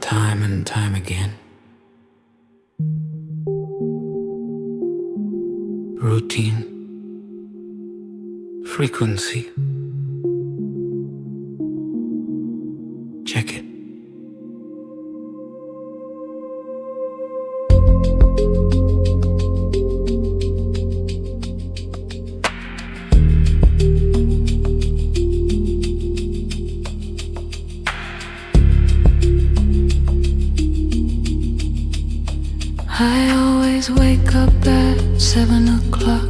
time and time again. Routine, frequency. Check it. I always wake up at 7 o'clock.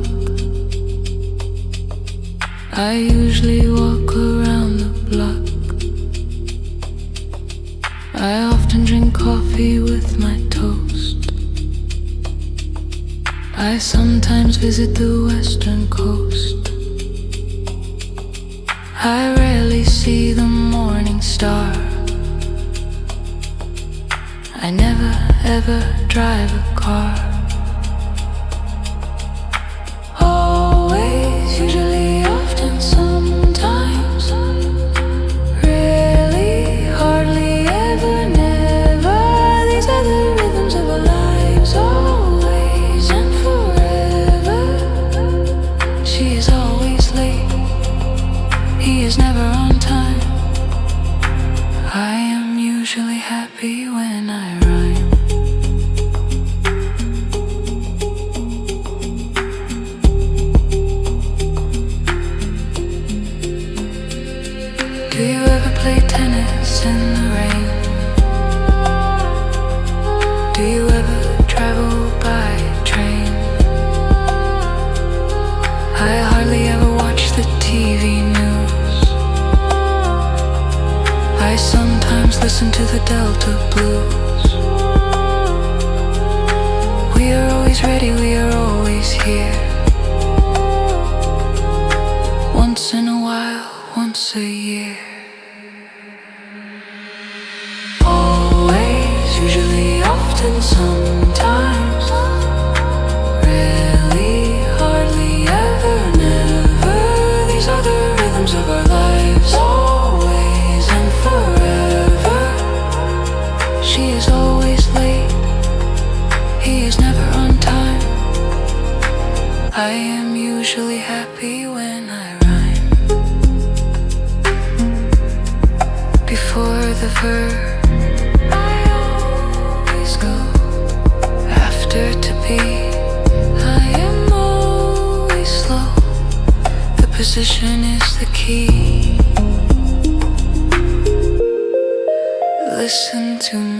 I usually walk around the block. I often drink coffee with my toast. I sometimes visit the western coast. I rarely see the morning star. I never ever drive a car. Always, usually, often, sometimes. Rarely, hardly, ever, never. These are the rhythms of our lives. Always and forever. She is always late. He is never on time. I am usually happy when I rhyme. Do you ever play tennis in the rain? Do you ever travel by train? I hardly ever watch the TV news. I sometimes listen to the Delta blues. We are always ready, we are always here. Once in a while, once a year. Always, usually, often, sometimes. Rarely, hardly, ever, never. These are the rhythms of our lives. Always and forever. She is always late. He is never on time. I am usually happy when I rhyme. Before the verb, I always go. After to be, I am always slow. The position is the key. Listen to me.